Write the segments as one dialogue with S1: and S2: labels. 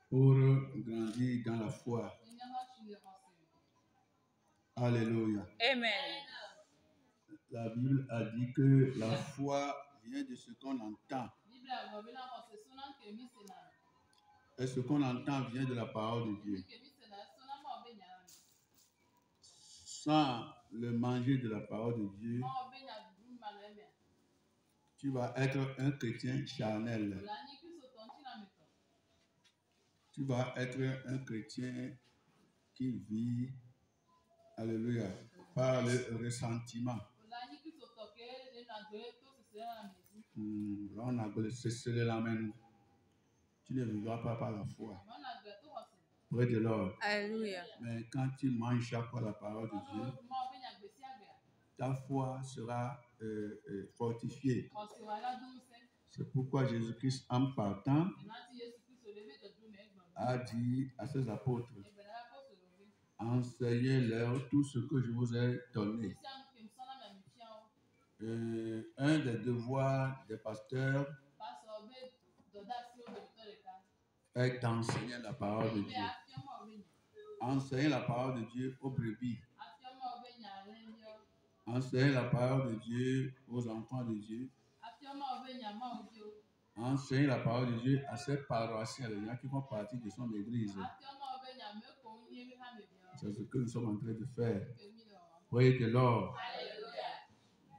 S1: pour grandir dans la foi. Alléluia.
S2: Amen.
S1: La Bible a dit que la foi vient de ce qu'on entend. Et ce qu'on entend vient de la parole de Dieu. Sans le manger de la parole de Dieu, tu vas être un chrétien charnel. Tu vas être un chrétien qui vit, alléluia, par le ressentiment. On a cessé la main. Tu ne vivras pas par la foi. Près de l'ordre.
S2: Alléluia.
S1: Mais quand tu manges chaque fois la parole de Dieu, ta foi sera fortifiée. C'est pourquoi Jésus-Christ, en partant, a dit à ses apôtres, enseignez-leur tout ce que je vous ai donné. Un des devoirs des pasteurs est d'enseigner la parole de Dieu. Enseigner la parole de Dieu aux brebis. Enseigner la parole de Dieu aux enfants de Dieu. Enseigner la parole de Dieu à ses paroissiens, les gens qui font partie de son église. C'est ce que nous sommes en train de faire. Voyez que l'or.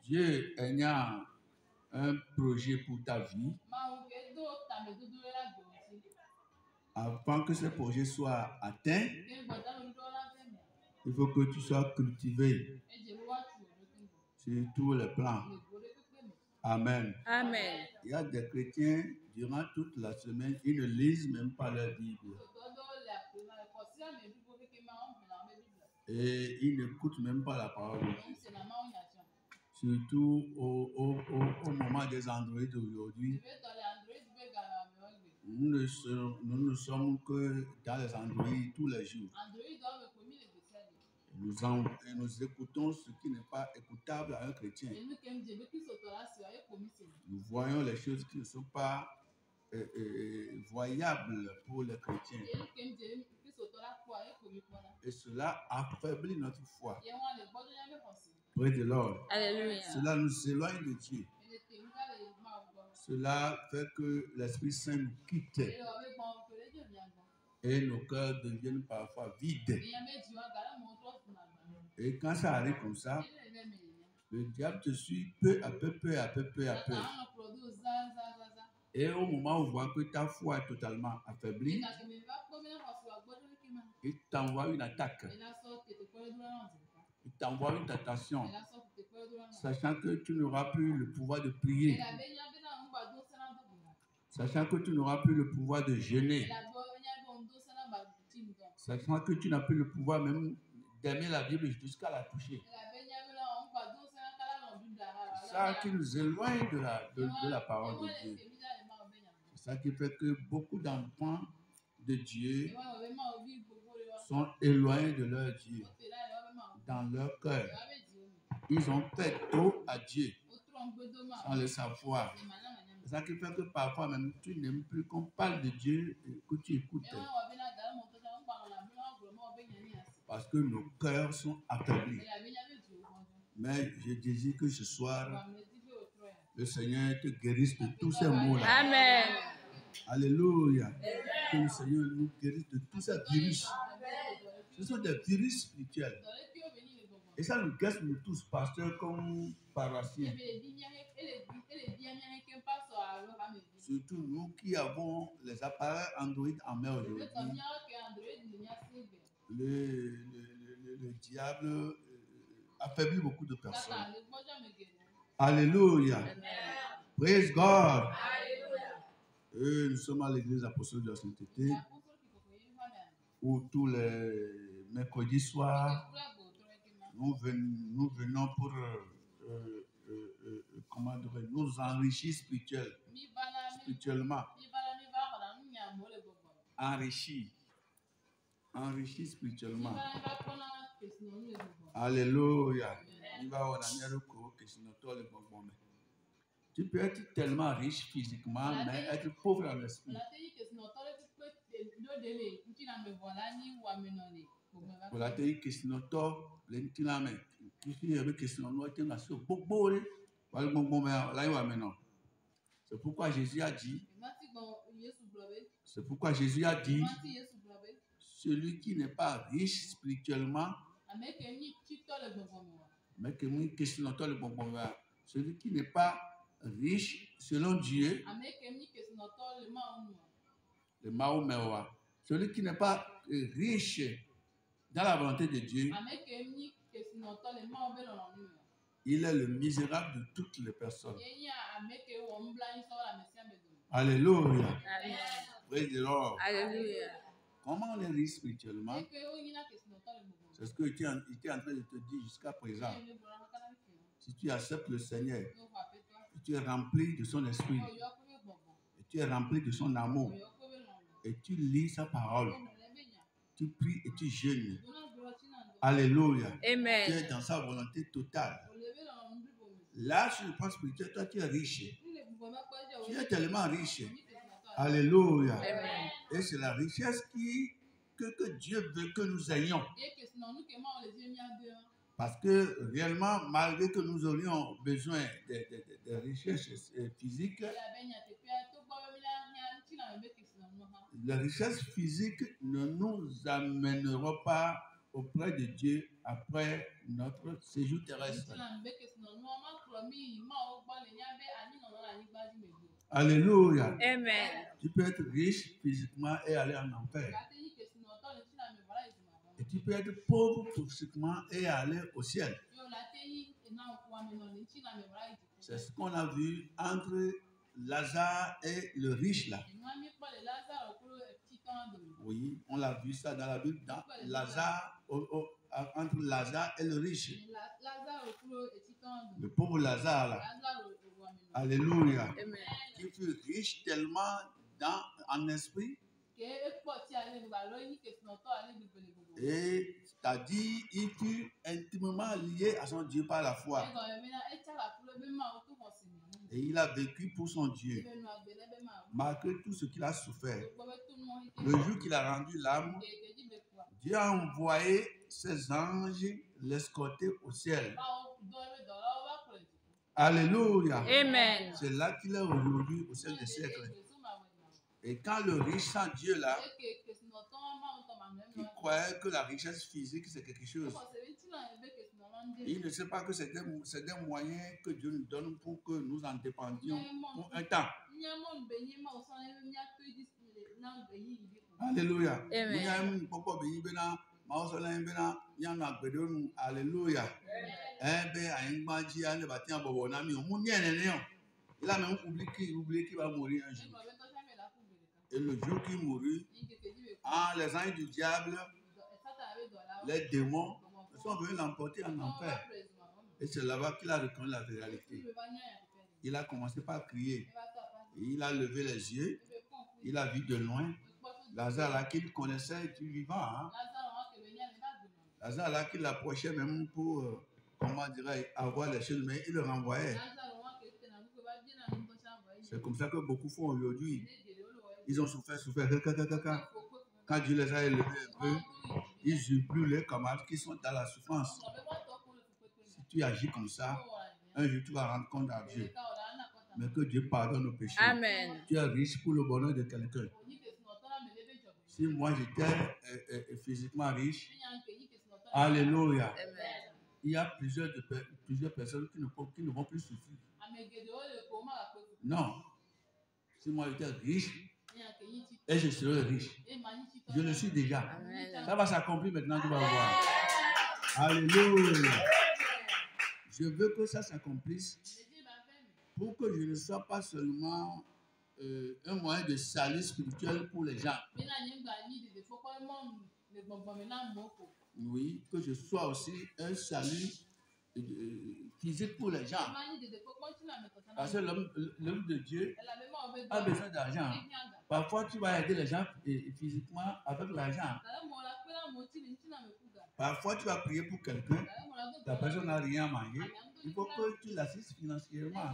S1: Dieu ayant un projet pour ta vie, avant que ce projet soit atteint, il faut que tu sois cultivé sur tous les plans. Amen.
S2: Amen.
S1: Il y a des chrétiens, durant toute la semaine, ils ne lisent même pas leur Bible. Et ils n'écoutent même pas la parole de Dieu. Surtout au moment des Android d'aujourd'hui. Nous ne sommes que dans les Android tous les jours. Et nous écoutons ce qui n'est pas écoutable à un chrétien. Nous voyons les choses qui ne sont pas voyables pour les chrétiens. Et cela affaiblit notre foi. Près de l'ordre. Cela nous éloigne de Dieu. Cela fait que l'Esprit Saint nous quitte. Et nos cœurs deviennent parfois vides. Et quand ça arrive comme ça, le diable te suit peu à peu. Et au moment où on voit que ta foi est totalement affaiblie, il t'envoie une attaque. Il t'envoie une tentation, sachant que tu n'auras plus le pouvoir de prier, sachant que tu n'auras plus le pouvoir de jeûner, sachant que tu n'as plus le pouvoir même d'aimer la Bible jusqu'à la toucher. C'est ça qui nous éloigne de la parole de Dieu. C'est ça qui fait que beaucoup d'enfants de Dieu sont éloignés de leur Dieu, dans leur cœur. Ils ont fait trop à Dieu sans le savoir. C'est ça qui fait que parfois même tu n'aimes plus qu'on parle de Dieu et que tu écoutes. Parce que nos cœurs sont affaiblis. Mais je désire que ce soir, le Seigneur te guérisse de tous ces maux-là.
S2: Amen.
S1: Alléluia. Que le Seigneur nous guérisse de tous ces virus. Ce sont des virus spirituels. Et ça nous guette nous tous, pasteurs comme paroissiens. Surtout nous qui avons les appareils Android en main aujourd'hui. Le diable affaiblit beaucoup de personnes. Alléluia. Praise God. Et nous sommes à l'église apostolique de la sainteté où tous les mercredis soirs, nous venons pour comment dire, nous enrichir spirituellement. Enrichir spirituellement. Alléluia. Tu peux être tellement riche physiquement, mais être pauvre en esprit. Voilà, tu as une question de toi, l'entiname. Tu as une question de toi, tu as une question de toi. C'est pourquoi Jésus a dit, celui qui n'est pas riche spirituellement, mais que moi, question de toi, celui qui n'est pas riche selon Dieu, le Mahomet, celui qui n'est pas riche dans la volonté de Dieu, il est le misérable de toutes les personnes. Alléluia. Praise the Lord.
S2: Alléluia.
S1: Comment on est riche spirituellement? C'est ce que tu es en train de te dire jusqu'à présent. Si tu acceptes le Seigneur, tu es rempli de son esprit, et tu es rempli de son amour, et tu lis sa parole, tu pries et tu jeûnes. Alléluia.
S2: Amen.
S1: Tu es dans sa volonté totale. Là, sur le plan spirituel, toi, tu es riche. Tu es tellement riche. Alléluia.
S2: Amen.
S1: Et c'est la richesse que Dieu veut que nous ayons. Parce que réellement, malgré que nous aurions besoin de richesses physiques, la richesse physique ne nous amènera pas auprès de Dieu après notre séjour terrestre. Alléluia.
S2: Amen.
S1: Tu peux être riche physiquement et aller en enfer. Et tu peux être pauvre physiquement et aller au ciel. C'est ce qu'on a vu entre Lazare et le riche là. Oui, on l'a vu ça dans la Bible, dans Lazare, entre Lazare et le riche. Le pauvre Lazare là. Alléluia.
S2: Amen.
S1: Qui fut riche tellement en esprit. Et c'est-à-dire, il fut intimement lié à son Dieu par la foi. Et il a vécu pour son Dieu, malgré tout ce qu'il a souffert. Le jour qu'il a rendu l'âme, Dieu a envoyé ses anges l'escorter au ciel. Alléluia.
S2: Amen.
S1: C'est là qu'il est aujourd'hui au ciel des siècles. Et quand le riche sans Dieu là, il croyait que la richesse physique c'est quelque chose. Il ne sait pas que c'est des moyens que Dieu nous donne pour que nous en dépendions pour un temps. Alléluia.
S2: Amen.
S1: Alléluia. Il a même oublié qu'il va mourir un jour. Et le jour qu'il mourut, les anges du diable, les démons, sont venus l'emporter en enfer. Et c'est là-bas qu'il a reconnu la réalité. Il a commencé par crier. Il a levé les yeux. Il a vu de loin Lazare là qu'il connaissait du vivant. Hein? Lazare là qu'il approchait même pour, comment dirais-je, avoir les choses, mais il le renvoyait. C'est comme ça que beaucoup font aujourd'hui. Ils ont souffert. Quand Dieu les a élevés un peu, ils n'ont plus les camarades qui sont dans la souffrance. Si tu agis comme ça, un jour tu vas rendre compte à Dieu. Mais que Dieu pardonne nos péchés.
S2: Amen.
S1: Tu es riche pour le bonheur de quelqu'un. Si moi j'étais physiquement riche, alléluia.
S2: Amen.
S1: Il y a plusieurs personnes qui ne vont plus souffrir. Non. Si moi j'étais riche, et je serai riche. Je le suis déjà.
S2: Amen.
S1: Ça va s'accomplir maintenant, tu vas voir. Alléluia. Je veux que ça s'accomplisse pour que je ne sois pas seulement un moyen de salut spirituel pour les gens. Oui, que je sois aussi un salut physique pour les gens. Parce que l'homme de Dieu a besoin d'argent. Parfois, tu vas aider les gens physiquement avec l'argent. Parfois, tu vas prier pour quelqu'un, la personne n'a rien à manger. Il faut que tu l'assistes financièrement.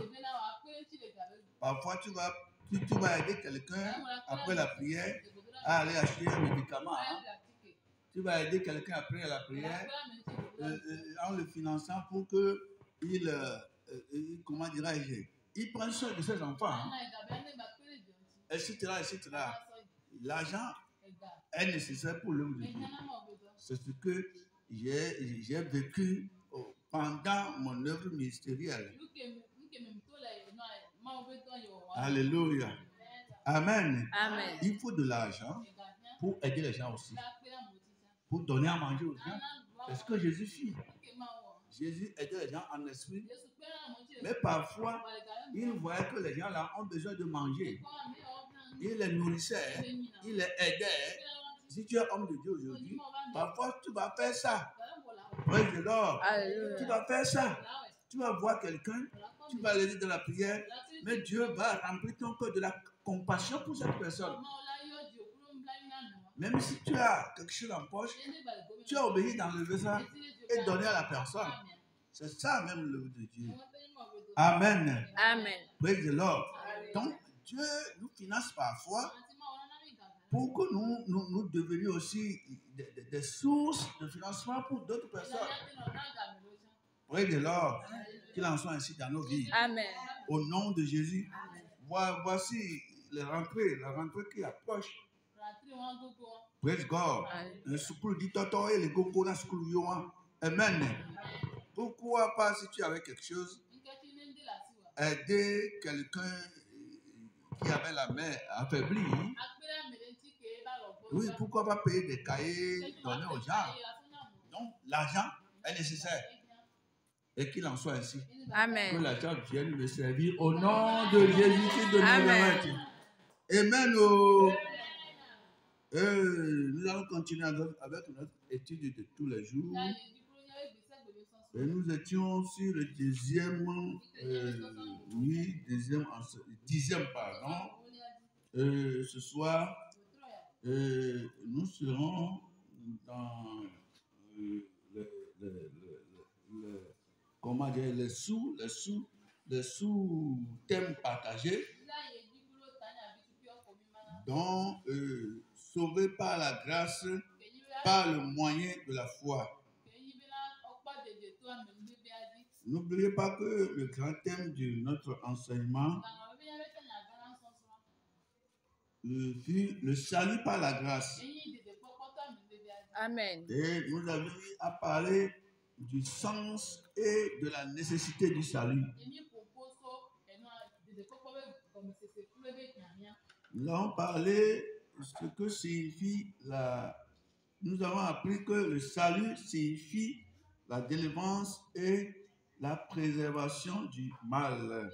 S1: Parfois, tu vas aider quelqu'un après la prière. à aller acheter un médicament. Hein. Tu vas aider quelqu'un après à la prière en le finançant pour qu'il, comment dirais-je, il prenne soin de ses enfants. Hein. Etc., etc. L'argent est nécessaire pour l'homme de Dieu. C'est ce que j'ai vécu pendant mon œuvre ministérielle. Alléluia. Amen.
S2: Amen.
S1: Il faut de l'argent pour aider les gens aussi. Pour donner à manger aux gens. C'est ce que Jésus fit. Jésus aidait les gens en esprit. Mais parfois, il voyait que les gens là ont besoin de manger. Il les nourrissait, il les aidait. Si tu es homme de Dieu aujourd'hui, parfois tu vas faire ça. Praise the Lord. Tu vas faire ça. Tu vas voir quelqu'un, tu vas l'aider dans la prière, mais Dieu va remplir ton cœur de la compassion pour cette personne. Même si tu as quelque chose en poche, tu as obéi d'enlever ça et donner à la personne. C'est ça même l'œuvre de Dieu. Amen.
S2: Amen.
S1: Praise the Lord. Donc, Dieu nous finance parfois pour que nous devenions aussi des sources de financement pour d'autres personnes. Praise the Lord. Qu'il en soit ainsi dans nos vies.
S2: Amen.
S1: Au nom de Jésus. Voici la rentrée qui approche. Praise God. Le soukoul dit toto et le goko na soukoul yoan. Amen. Pourquoi pas si tu avais quelque chose, aider quelqu'un qui avait la main affaiblie. Oui, pourquoi pas payer des cahiers, donner aux gens. Donc, l'argent est nécessaire. Et qu'il en soit ainsi.
S2: Amen.
S1: Que l'argent vienne me servir au nom de Jésus-Christ de Nazareth. Amen. Oh. Nous allons continuer avec notre étude de tous les jours. Et nous étions sur le dixième, pardon. Ce soir, nous serons dans comment dire, les sous-thèmes partagés, dont sauvé par la grâce, par le moyen de la foi. N'oubliez pas que le grand thème de notre enseignement fut le salut par la grâce.
S2: Amen.
S1: Et nous avions à parler du sens et de la nécessité du salut. Nous avons parlé de ce que signifie Nous avons appris que le salut signifie la délivrance et la préservation du mal.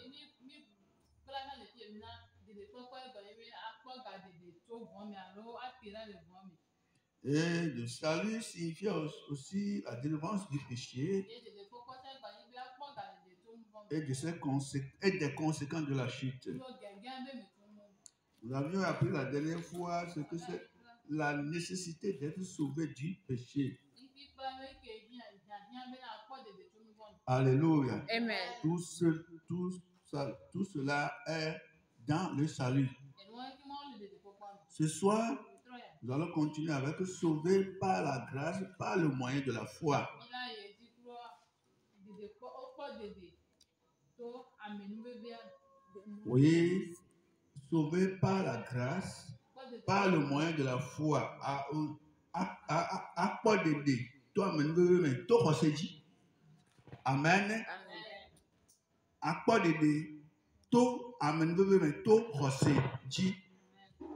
S1: Et le salut signifie aussi la délivrance du péché et des conséquences de la chute. Nous avions appris la dernière fois ce que c'est la nécessité d'être sauvé du péché. Alléluia.
S2: Amen.
S1: Tout cela est dans le salut. Ce soir, nous allons continuer avec sauvé par la grâce, par le moyen de la foi. Oui, sauvé par la grâce, par le moyen de la foi. Amen.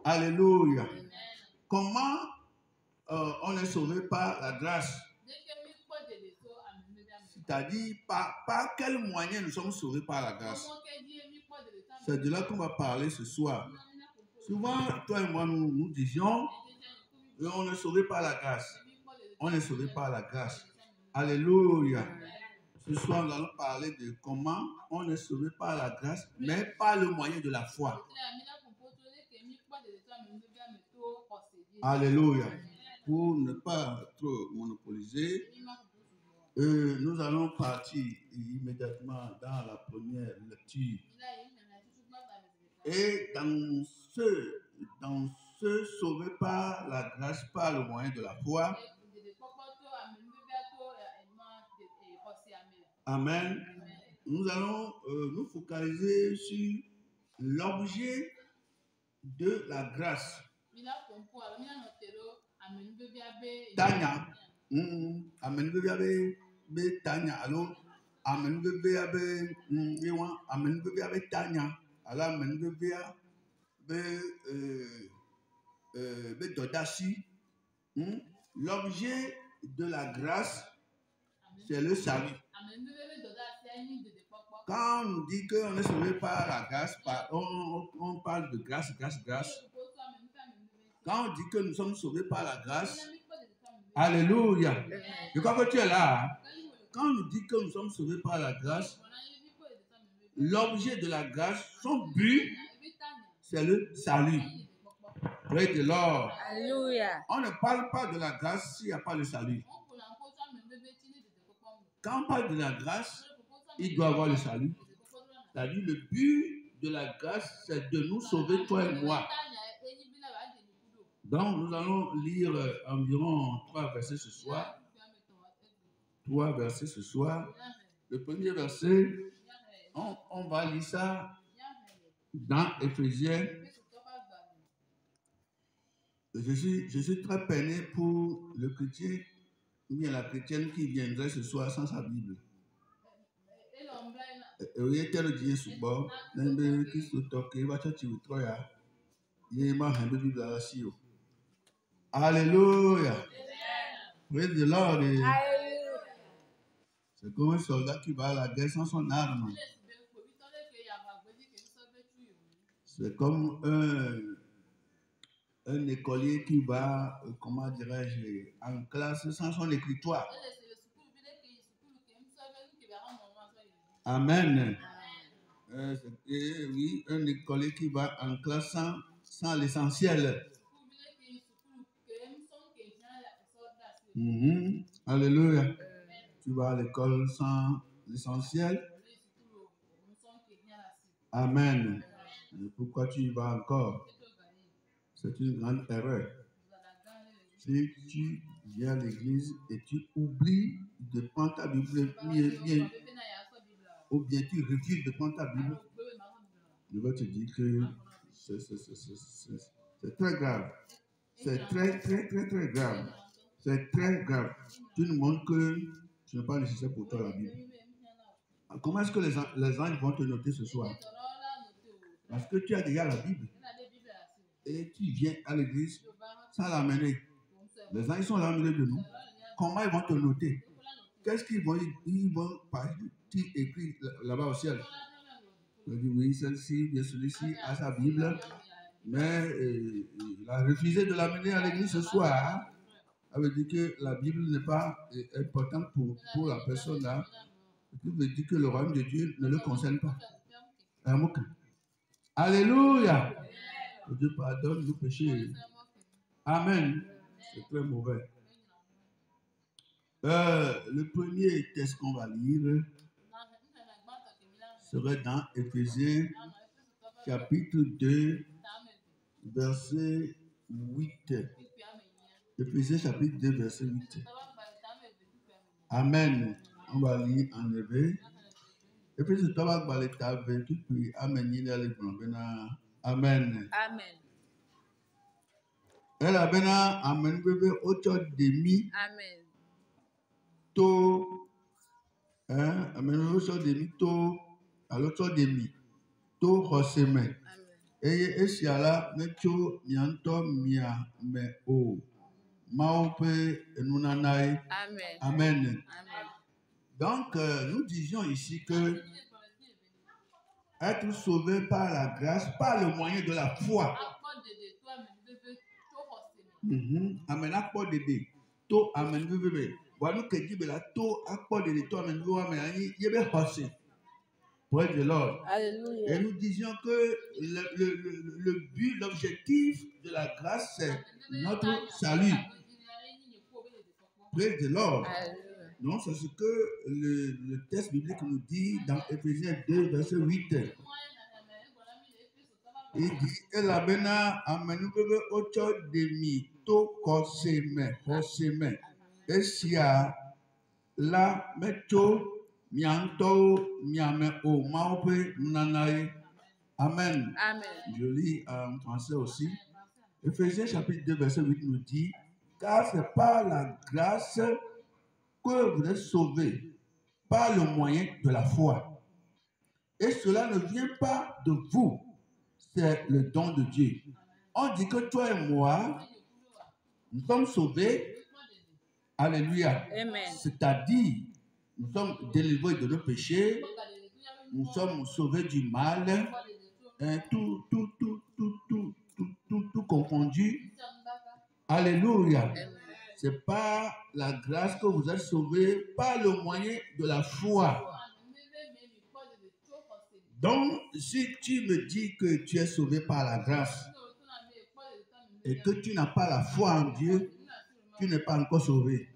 S1: Alléluia. Comment on est sauvé par la grâce? C'est-à-dire par quel moyen nous sommes sauvés par la grâce? C'est de là qu'on va parler ce soir. Souvent, toi et moi, nous disions, on est sauvé par la grâce. On est sauvé par la grâce. Alléluia. Ce soir, nous allons parler de comment on est sauvé par la grâce, mais par le moyen de la foi. Alléluia. Pour ne pas trop monopoliser, nous allons partir immédiatement dans la première lecture. Et dans se sauver par la grâce, par le moyen de la foi. Amen. Nous allons nous focaliser sur l'objet de la grâce. Tanya. Amen. Tanya. Alors, amen. Amen. Tanya. Alors, amen. L'objet de la grâce, c'est le salut. Quand on nous dit qu'on est sauvé par la grâce, on parle de grâce. Quand on dit que nous sommes sauvés par la grâce, alléluia. Je crois que tu es là. Quand on nous dit que nous sommes sauvés par la grâce, l'objet de la grâce, son but, c'est le salut. Praise the Lord.
S2: Alléluia.
S1: On ne parle pas de la grâce s'il n'y a pas le salut. Quand on parle de la grâce, il doit avoir le salut. C'est-à-dire le but de la grâce, c'est de nous sauver, toi et moi. Donc, nous allons lire environ 3 versets ce soir. 3 versets ce soir. Le premier verset, on va lire ça dans Éphésiens. Je suis très peiné pour le chrétien ou bien la chrétienne qui viendrait ce soir sans sa Bible. Alléluia. Praise the Lord. C'est comme un soldat qui va à la guerre sans son arme. C'est comme un écolier qui va, comment dirais-je, en classe sans son écritoire. Amen. Oui, un écolier qui va en classe sans l'essentiel. Alléluia. Tu vas à l'école sans l'essentiel. Amen. Et pourquoi tu y vas encore? C'est une grande erreur. Si tu viens à l'église et tu oublies de prendre ta Bible bien, ou bien tu refuses de prendre ta Bible, je vais te dire que c'est très grave. C'est très grave. C'est très grave. Tu nous montres que ce n'est pas nécessaire pour toi la Bible. Comment est-ce que les anges vont te noter ce soir? Parce que tu as déjà la Bible. Et tu viens à l'église sans l'amener. Les anges sont là au milieu de nous. Comment ils vont te noter? Qu'est-ce qu'ils vont dire? Ils vont écrire là-bas au ciel. Ils disent oui, celle-ci, bien celui-ci a sa Bible, mais il a refusé de l'amener à l'église ce soir. Ça veut dire que la Bible n'est pas importante pour la personne là. Ça veut dire que le royaume de Dieu ne le concerne pas. Alléluia. Que Dieu pardonne nos péchés. Amen. C'est très mauvais. Le premier texte qu'on va lire serait dans Éphésiens chapitre 2, verset 8. Éphésiens chapitre 2, verset 8. Amen. On va lire en hébreu. Éphésiens 3, verset 28, puis Amen. Amen.
S2: Amen.
S1: Elle a bien amen bébé autour de mi.
S2: Amen.
S1: To amen autour de mi to à l'autre de mi to hoseme. Et esiala necho mianto mia me o maope enunanae.
S2: Amen.
S1: Amen.
S2: Amen.
S1: Donc nous disions ici que être sauvé par la grâce, par le moyen de la foi. Amen. Akpo dede to amen bébé. Voilà que dit la to akpo dede to amen bébé amen yebe hosé. Praise the Lord.
S2: Alléluia.
S1: Et nous disions que le but, l'objectif de la grâce, c'est notre salut. Praise the Lord.
S2: Alléluia.
S1: Donc, c'est ce que le texte biblique nous dit dans Éphésiens 2, verset 8. Il dit, et la bena amenubebe ocho demi to koseme. Esia la meto mianto miame o maupe nanae. Amen. Je lis en français aussi. Éphésiens chapitre 2, verset 8 nous dit, car c'est par la grâce que vous êtes sauvés, par le moyen de la foi. Et cela ne vient pas de vous, c'est le don de Dieu. On dit que toi et moi, nous sommes sauvés. Alléluia. C'est-à-dire, nous sommes délivrés de nos péchés, nous sommes sauvés du mal, tout confondu. Alléluia. C'est par la grâce que vous êtes sauvés, par le moyen de la foi. Donc, si tu me dis que tu es sauvé par la grâce et que tu n'as pas la foi en Dieu, tu n'es pas encore sauvé.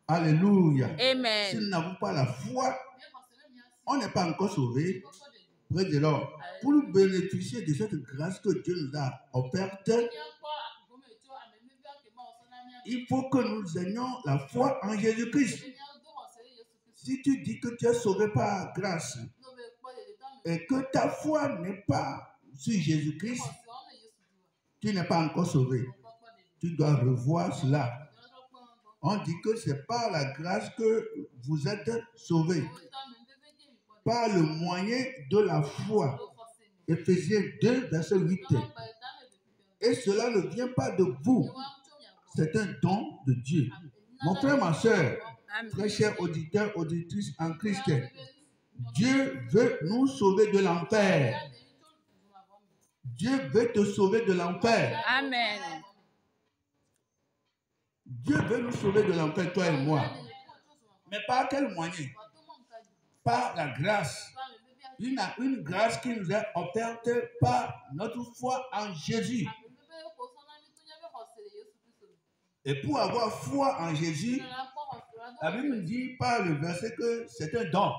S1: Alléluia.
S2: Amen.
S1: Si nous n'avons pas la foi, on n'est pas encore sauvé. Près de l'or. Pour nous bénéficier de cette grâce que Dieu nous a offerte, il faut que nous ayons la foi en Jésus-Christ. Si tu dis que tu es sauvé par grâce et que ta foi n'est pas sur Jésus-Christ, tu n'es pas encore sauvé. Tu dois revoir cela. On dit que c'est par la grâce que vous êtes sauvés, par le moyen de la foi. Éphésiens 2, verset 8. Et cela ne vient pas de vous. C'est un don de Dieu. Mon frère, ma soeur, très chers auditeurs, auditrices en Christ, Dieu veut nous sauver de l'enfer. Dieu veut te sauver de l'enfer.
S2: Amen.
S1: Dieu veut nous sauver de l'enfer, toi et moi. Mais par quel moyen? Par la grâce. Une grâce qui nous est offerte par notre foi en Jésus. Et pour avoir foi en Jésus, la Bible nous dit par le verset que c'est un don.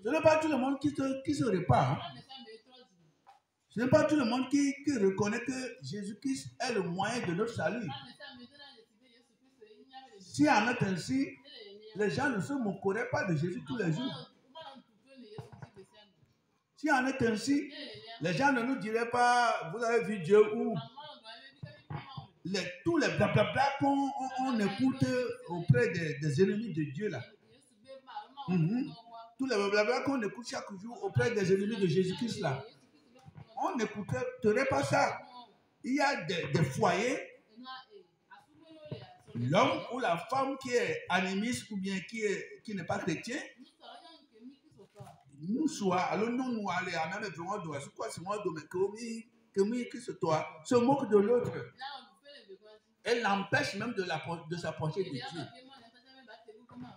S1: Ce n'est pas tout le monde qui se répand. Ce n'est pas tout le monde qui reconnaît que Jésus-Christ est le moyen de notre salut. Si en est ainsi, les gens ne se moqueraient pas de Jésus tous les jours. Si en est ainsi, les gens ne nous diraient pas, vous avez vu Dieu où? Tous les blablabla qu'on écoute auprès des ennemis de Dieu là. Tous les blablabla qu'on écoute chaque jour auprès des ennemis de Jésus-Christ là. On n'écouterait pas ça. Il y a des foyers, l'homme ou la femme qui est animiste ou bien qui n'est pas chrétien, nous soit, alors nous allons à même vraiment doit, c'est quoi c'est moi domaine qui se moque de l'autre. Elle l'empêche même de s'approcher de Dieu.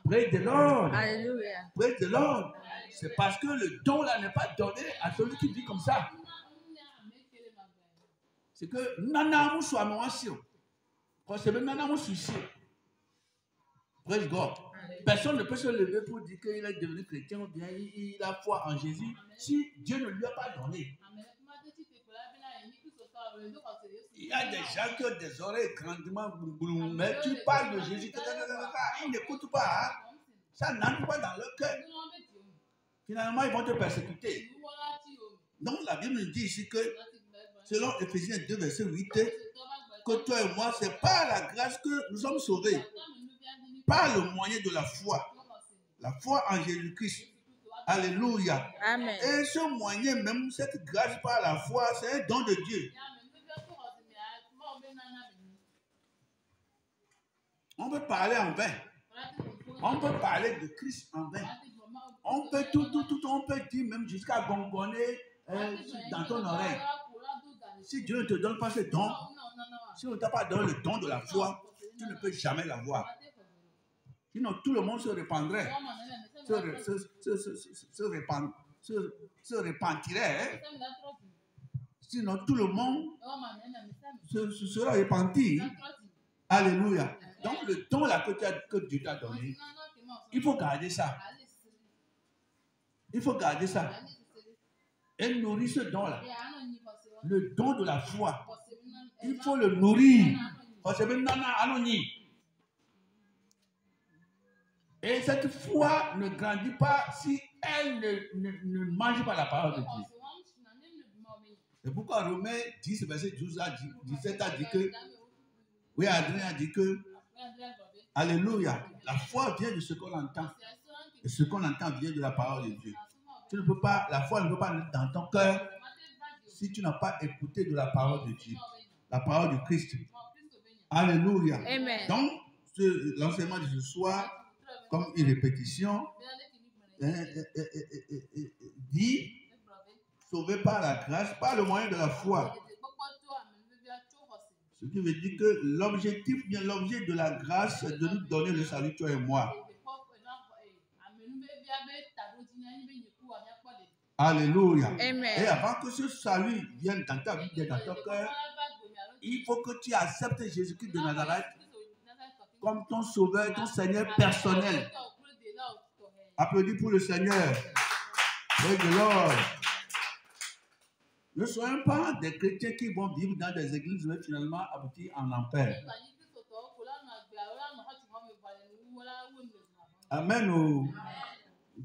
S1: Praise the Lord.
S2: Alléluia.
S1: Praise the Lord. C'est parce que le don là n'est pas donné à celui qui vit comme ça. C'est que nana soit moi si quand c'est même nana suicide. Praise God. Personne ne peut se lever pour dire qu'il est devenu chrétien ou bien il a foi en Jésus si Dieu ne lui a pas donné. Il y a des gens qui ont des oreilles grandement boum, mais tu parles de Jésus, ils n'écoutent pas. Hein? Ça n'entre pas dans leur cœur. Finalement, ils vont te persécuter. Donc, la Bible nous dit ici que, selon Éphésiens 2, verset 8, que toi et moi, c'est par la grâce que nous sommes sauvés. Par le moyen de la foi. La foi en Jésus-Christ. Alléluia.
S2: Amen.
S1: Et ce moyen, même cette grâce par la foi, c'est un don de Dieu. On peut parler en vain. On peut parler de Christ en vain. On peut on peut dire même jusqu'à gongonner dans ton oreille. Si Dieu ne te donne pas ce don, si on ne t'a pas donné le don de la foi, tu ne peux jamais l'avoir. Sinon, tout le monde se répandrait, se repentirait. Hein? Sinon, tout le monde se sera repenti. Alléluia. Donc, le don là que Dieu t'a donné, il faut garder ça. Il faut garder ça. et nourrir ce don-là. Le don de la foi. Il faut le nourrir. Et cette foi ne grandit pas si elle ne mange pas la parole de Dieu. C'est pourquoi Romains 10, verset 12 à 17 a dit que, oui, Adrien a dit que, alléluia, la foi vient de ce qu'on entend. Et ce qu'on entend vient de la parole de Dieu. Tu ne peux pas, la foi ne peut pas naître dans ton cœur si tu n'as pas écouté de la parole de Dieu, la parole du Christ. Alléluia.
S2: Amen.
S1: Donc, l'enseignement de ce soir, comme une répétition, dit, sauvé par la grâce, par le moyen de la foi. Ce qui veut dire que l'objectif, bien l'objet de la grâce, c'est de nous donner le salut, toi et moi. Alléluia.
S2: Amen.
S1: Et avant que ce salut vienne dans ta vie, dans ton cœur, il faut que tu acceptes Jésus-Christ de Nazareth comme ton sauveur, ton Seigneur personnel. Applaudis pour le Seigneur. Praise the Lord. Ne soyons pas des chrétiens qui vont vivre dans des églises mais finalement aboutir en enfer. Amen.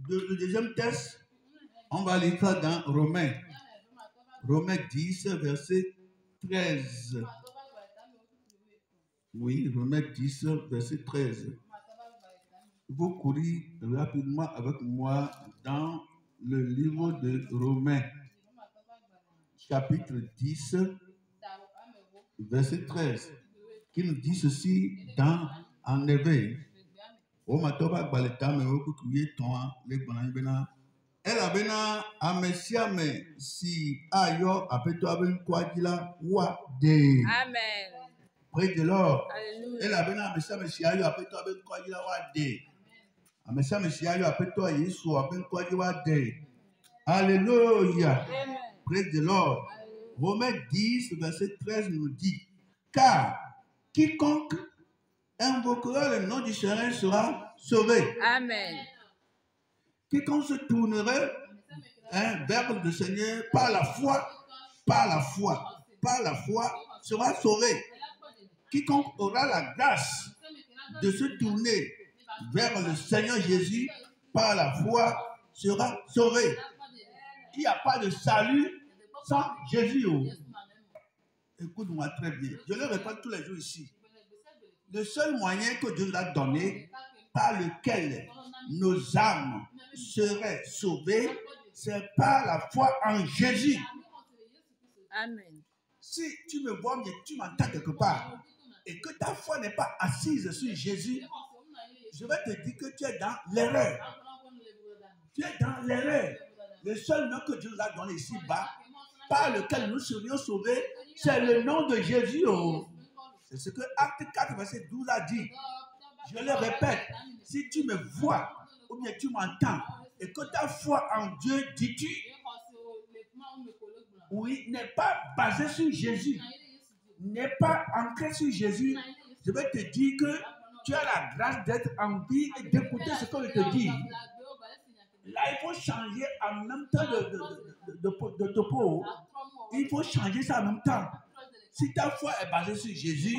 S1: Le deuxième texte, on va lire ça dans Romains. Romains 10, verset 13. Oui, Romains 10, verset 13. Vous courez rapidement avec moi dans le livre de Romains, chapitre 10, verset 13, qui nous dit ceci dans En éveil. Elle a bena amesiame si ayo apeto aben kwajila wa de.
S2: Amen.
S1: Praise the Lord.
S2: Hallelujah.
S1: Elle a bena amesiame si ayo apeto aben kwajila wa de. Amesiame si ayo apeto yesu aben kwajila wa de. Alléluia.
S2: Amen.
S1: Praise the Lord. Romains 10, verset 13 nous dit, car quiconque invoquera le nom du Seigneur sera sauvé.
S2: Amen.
S1: Quiconque se tournerait vers le Seigneur par la foi sera sauvé. Quiconque aura la grâce de se tourner vers le Seigneur Jésus par la foi sera sauvé. Il n'y a pas de salut sans Jésus. Écoute-moi très bien. Je le répète tous les jours ici. Le seul moyen que Dieu nous a donné par lequel nos âmes seraient sauvées, c'est par la foi en Jésus.
S2: Amen.
S1: Si tu me vois bien, tu m'entends quelque part, et que ta foi n'est pas assise sur Jésus, je vais te dire que tu es dans l'erreur. Tu es dans l'erreur. Le seul nom que Dieu nous a donné ici-bas, par lequel nous serions sauvés, c'est le nom de Jésus. C'est ce que Acte 4, verset 12 a dit. Je le répète, si tu me vois ou bien tu m'entends et que ta foi en Dieu, dis-tu, oui, n'est pas basée sur Jésus, n'est pas ancrée sur Jésus, je vais te dire que tu as la grâce d'être en vie et d'écouter ce que je te dis. Là, il faut changer en même temps de topo. Il faut changer ça en même temps. Si ta foi est basée sur Jésus,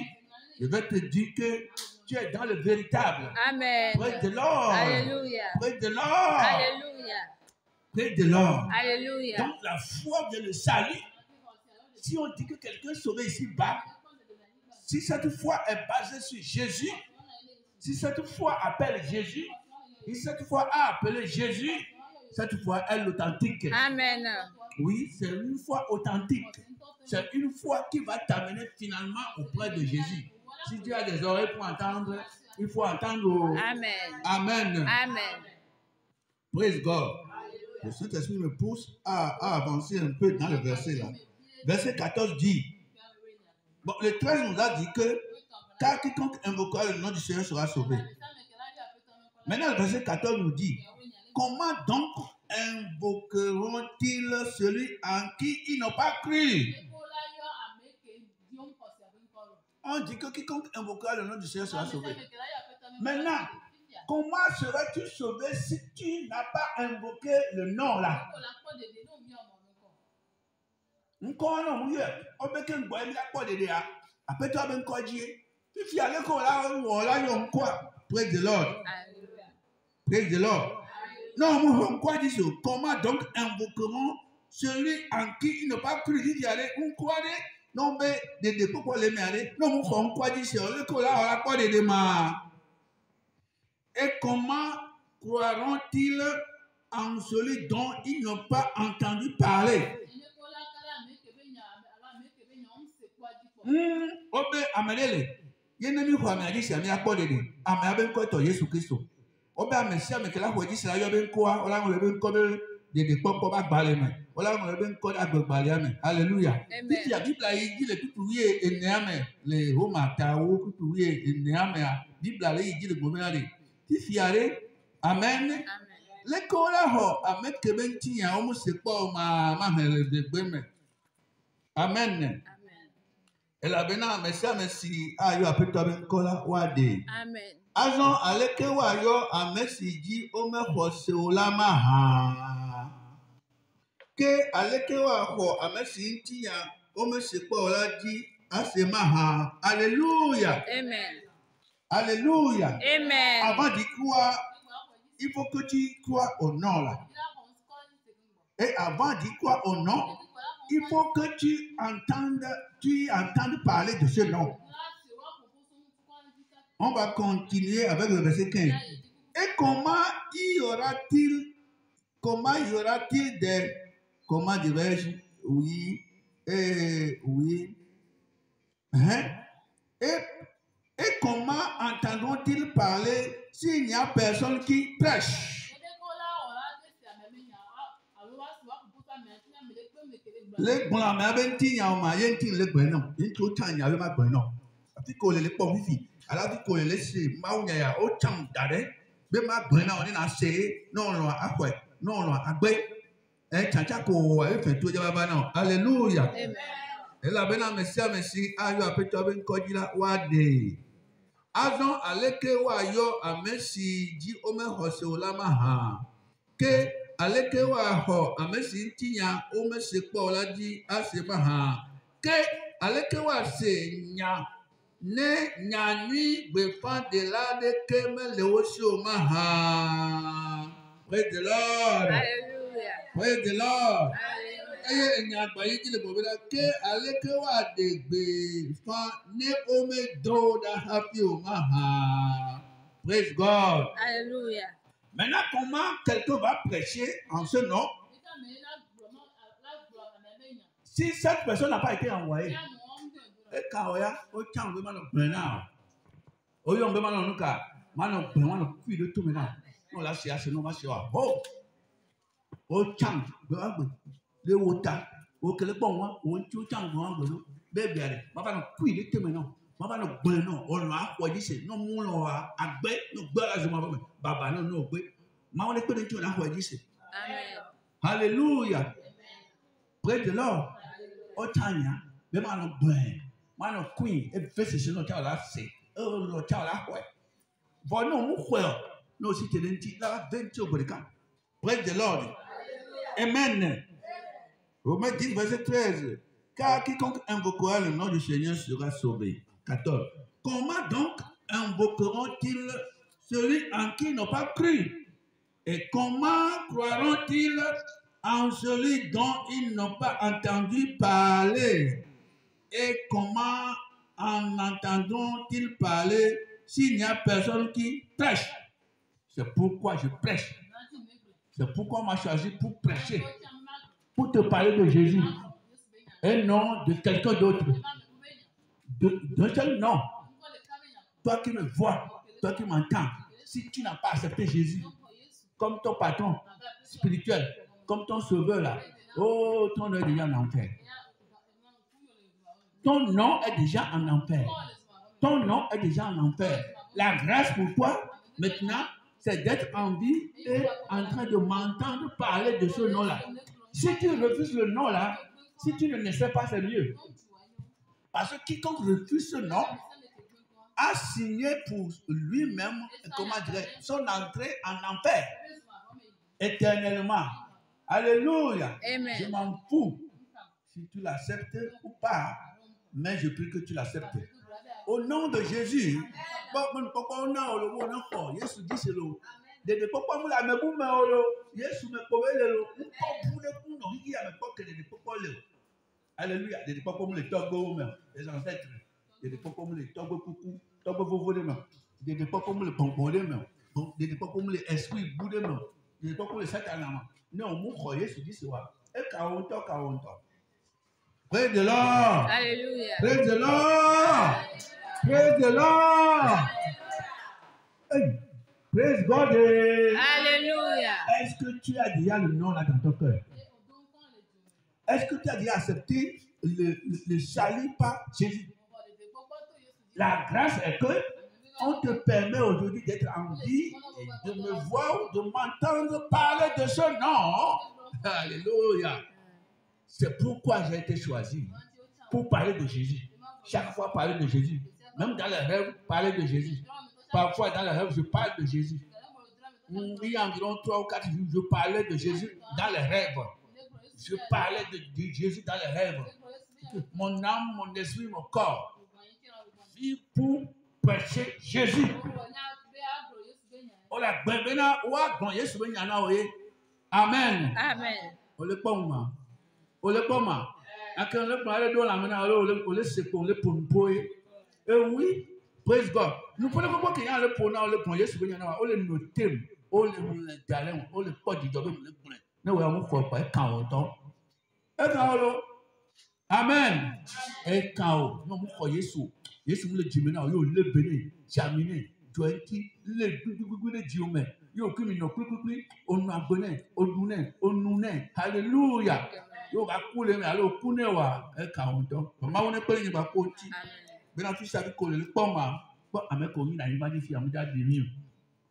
S1: je vais te dire que tu es dans le véritable.
S2: Amen.
S1: Praise the Lord.
S2: Alléluia.
S1: Praise the Lord.
S2: Alléluia.
S1: Praise the Lord.
S2: Alléluia.
S1: Donc la foi vient le salut. Si on dit que quelqu'un est sauvé ici-bas, si cette foi est basée sur Jésus, si cette foi appelle Jésus, si cette foi a appelé Jésus, cette foi est l'authentique.
S2: Amen.
S1: Oui, c'est une foi authentique. C'est une foi qui va t'amener finalement auprès de Jésus. Si tu as des oreilles pour entendre, il faut entendre.
S2: Amen.
S1: Amen.
S2: Amen.
S1: Praise God. Le Saint-Esprit me pousse à avancer un peu dans le verset là. Verset 14 dit, bon, le 13 nous a dit que car quiconque invoquera le nom du Seigneur sera sauvé. Maintenant, le verset 14 nous dit, comment donc invoqueront-ils celui en qui ils n'ont pas cru? On dit que quiconque invoquera le nom du Seigneur sera sauvé. Maintenant, comment serais-tu sauvé si tu n'as pas invoqué le nom là? Encore non, oui, on peut qu'un boy la quoi de là. Après toi, ben quoi dire? If you are là, quoi? Praise the Lord. Praise the Lord. Non, on quoi dit ça? Comment donc invoqueront celui en qui il n'a pas cru qu'il y allait? On quoi de? Non, mais de pourquoi les mêler? Non, on quoi dit ça? Le quoi là, on a quoi de demain? Et comment croiront-ils en celui dont ils n'ont pas entendu parler? Obe amelele yene mi kwa me se mi akpode de ame abe nko to Yesu Kristo obe amesi amekela ho ji sira yo be nko a ola ngo be nko be de popo ba gbale me ola ngo be nko agbegbale ame hallelujah ti ya Bible yi ji le tutu wie ene ame le Roma ta wo tutu wie ene ame a Bible le yi ji le gomena de ti fiare amen le ko la ho ameke be nti ya o mo se po ma hele de gbe me amen. Elle a bien merci ayo apetwa ben kola wade. Amen. Azon aleke wa yo amesi ji o me khose olama ha. Ke aleke wa ho amesi ntiya o me sepo ola ji asema ha. Alléluia. Amen. Alléluia. Amen. Avant d'y croire, il faut que tu crois au nom là. Et avant d'y croire au nom, il faut que tu entendes parler de ce nom. On va continuer avec le verset 15. Et comment y aura-t-il des, comment dirais-je, oui, et comment entendront-ils parler s'il n'y a personne qui prêche? Les bons mais ben tinya ma yentin le gbenon into tanya le ma gbenon ati ko le po fifi ala ti ko le se ma unya ya o cham dare be ma gbenon ni na se no lo akwe no lo agbe e chacha ko e fe to je baba na hallelujah amen ela bena mesi ayo apeto ben kojila wade azon aleke wa yo amesi ji o me hose olama ha ke aleke wa ho amesi tinya o me se po la di asema ha ke aleke wa se nya ne nya ni gbe fan de la de ke me le o se o ma ha. Praise the Lord. Hallelujah. Praise the Lord. Hallelujah. Eye nya gba yi ti le bo be la ke aleke wa de gbe fan ne o me do da happy o ma ha. Praise God. Hallelujah. Maintenant, comment quelqu'un va prêcher en ce nom? Si cette personne n'a pas été envoyée, et quand on a au temps de maintenant, au yom de maintenant, maintenant, puis de tout maintenant, on l'a cherché, nous va chercher. Oh, au temps de water, au que le bon, au tout temps de bébé, maintenant, puis de tout maintenant. Baba no gbe no onu akwo se no mu lo agbe no gbe la zuma baba no gbe ma won le pe nti o na akwo se amen hallelujah praise the Lord o tanya be ma no gbe ma no queen e face se no ta la se o lo ta la akwo bo no mu kwo no si te nti la 20 obrika praise the Lord amen Romains 10 verset 13 car quiconque invoquera le nom du Seigneur sera sauvé. 14. Comment donc invoqueront-ils celui en qui ils n'ont pas cru? Et comment croiront-ils en celui dont ils n'ont pas entendu parler? Et comment en entendront-ils parler s'il n'y a personne qui prêche? C'est pourquoi je prêche. C'est pourquoi on m'a choisi pour prêcher, pour te parler de Jésus. Et non de quelqu'un d'autre. D'un seul nom. Toi qui me vois, toi qui m'entends, si tu n'as pas accepté Jésus comme ton patron spirituel, comme ton sauveur là, oh, ton nom est déjà en enfer. Ton nom est déjà en enfer. Ton nom est déjà en enfer. La grâce pour toi, maintenant, c'est d'être en vie et en train de m'entendre parler de ce nom-là. Si tu refuses le nom là, si tu ne le sais pas, c'est mieux. Parce que quiconque refuse ce nom a signé pour lui-même, comment dire, son entrée en enfer éternellement. Alléluia. Amen. Je m'en fous. si tu l'acceptes ou pas, mais je prie que tu l'acceptes. Au nom de Jésus, pourquoi on a le Jésus dit c'est l'eau. De pourquoi nous la mettons au l'eau, Jésus me connaît l'eau. Pour les coups, non, il y a pas que de pourquoi l'eau. Alléluia. De pourquoi nous les togo même, les ancêtres. De pourquoi nous les togo coucou, togo vovo de même. De pourquoi nous les pompons de même. De pourquoi nous les esprits bout de même. De pourquoi nous les satanas. Non, mon croyez Jésus dit c'est quoi. Et 40 ans. Praise the Lord.
S2: Alléluia.
S1: Praise the Lord. Praise the Lord. Hey, praise God.
S2: Alléluia.
S1: Est-ce que tu as déjà le nom là dans ton cœur? Est-ce que tu as déjà accepté le salut par Jésus? La grâce est que on te permet aujourd'hui d'être en vie et de me voir, de m'entendre parler de ce nom. Alléluia. C'est pourquoi j'ai été choisi pour parler de Jésus. Chaque fois parler de Jésus. Même dans les rêves, parler de Jésus. Parfois dans les rêves, je parle de Jésus. Il y a environ 3 ou 4 jours, je parlais de Jésus dans les rêves. Je parlais de Jésus dans les rêves. Mon âme, mon esprit, mon corps vivent pour prêcher Jésus. Amen.
S2: Amen.
S1: Et oui, praise God. Nous prenons pas qu'il y a le pona, le point, Jésus, on le note, on le talent, on le pot du job, on le point. Nous avons quoi, 40 ans. Et quand Amen. Et quand nous croyons Jésus, Jésus le dit maintenant, il le béni, jaminé, jointi, le diomè, yo kimi no kukukui, on abonné, on nouné, Alléluia. Yo va couler, mais alors counewa, et 40 ans. Maman, on est pas les bakoti. Maintenant, tu sais que le poma, quoi, avec on y a une magnifique amida de mieux.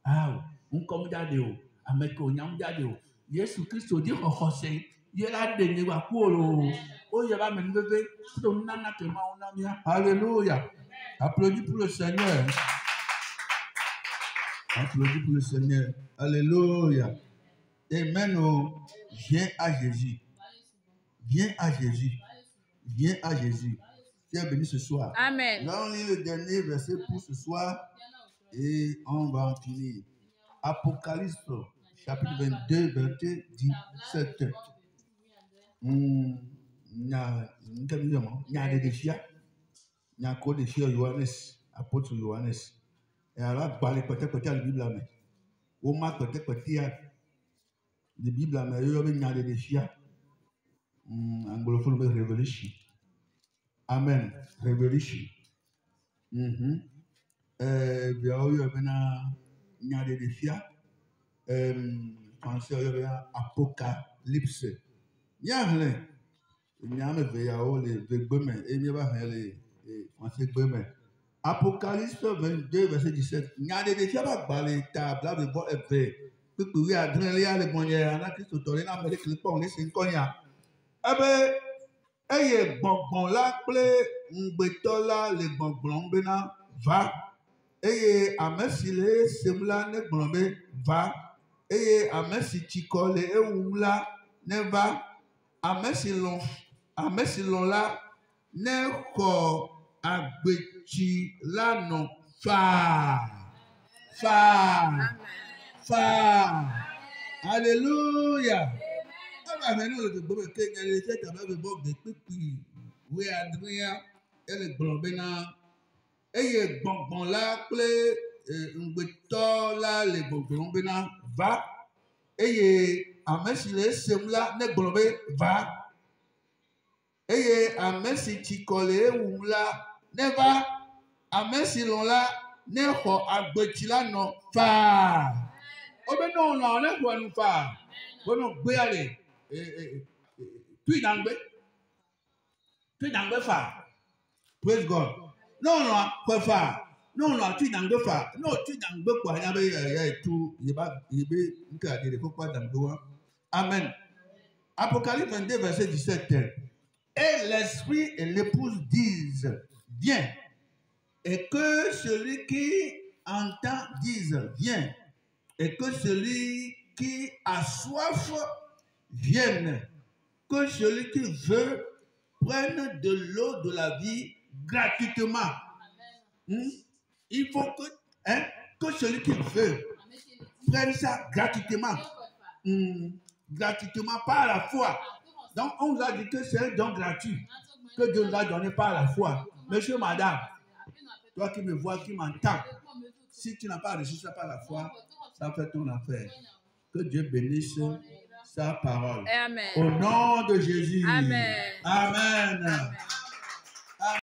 S1: Ah, on comme d'adéo, avec on y a un d'adéo. Jésus Christ dit, oh, José, il y a des négociations. Oh, il y a même bébé, c'est un nana que on a mis. Alléluia. Applaudis pour le Seigneur. Applaudis pour le Seigneur. Alléluia. Amen. Viens à Jésus. Viens à Jésus. Viens à Jésus. Tu es béni ce soir.
S2: Amen.
S1: Là, on lit le dernier verset pour ce soir et on va en finir. Apocalypse, chapitre 22, verset 17. Il y a des défis. Il y a encore des défis Johannes, apôtre Johannes. Et alors, peut-être la Bible là, mais au moins peut-être la Bible là, mais il y a des défis. Anglophone, Revelation. Amen. Revelation. Il y a des défis. Français, il y a Apocalypse. Il y a rien. Il y a un Apocalypse 22, verset 17. Il y a des défis à parler, table, de bois et paix. Que tu as adressé les moyens, à qui se tourne dans le clipon, les 5 ans. Eh bien, et bon là, mbetola le bon bena va. Et amesile semla ne blombe va. Et amesi chikole e umla ne va. Amesilon la ne ko agbechi la no fa. Alléluia. Amen. Le bon que les têtes avec le bon de pipi. Oui, Adrien et le blobena. Et bon là, mbetola le blobena va. Et amesile semla ne blombe va. Et amesi chikole umla ne va. Amesilon la ne ko agbetila no fa. Obe non non ne ko nu fa. Bono gbe ale. Tu dans le fa. Praise God. Non, quoi fa. Non, tu dans le fa. Non, tu dans le quoi. Il y a tout. Il y a Amen. Apocalypse 22, verset 17. Et l'esprit et l'épouse disent, viens. Et que celui qui entend dise, viens. Et que celui qui a soif vienne. Que celui qui veut prennent de l'eau de la vie gratuitement. Il faut que celui qui veut prenne ça gratuitement. Gratuitement, pas à la foi. Donc, on nous a dit que c'est un don gratuit que Dieu nous a donné par la foi. Monsieur, madame, toi qui me vois, qui m'entends, si tu n'as pas reçu ça par la foi, ça fait ton affaire. Que Dieu bénisse sa parole.
S2: Amen.
S1: Au nom de Jésus.
S2: Amen.
S1: Amen.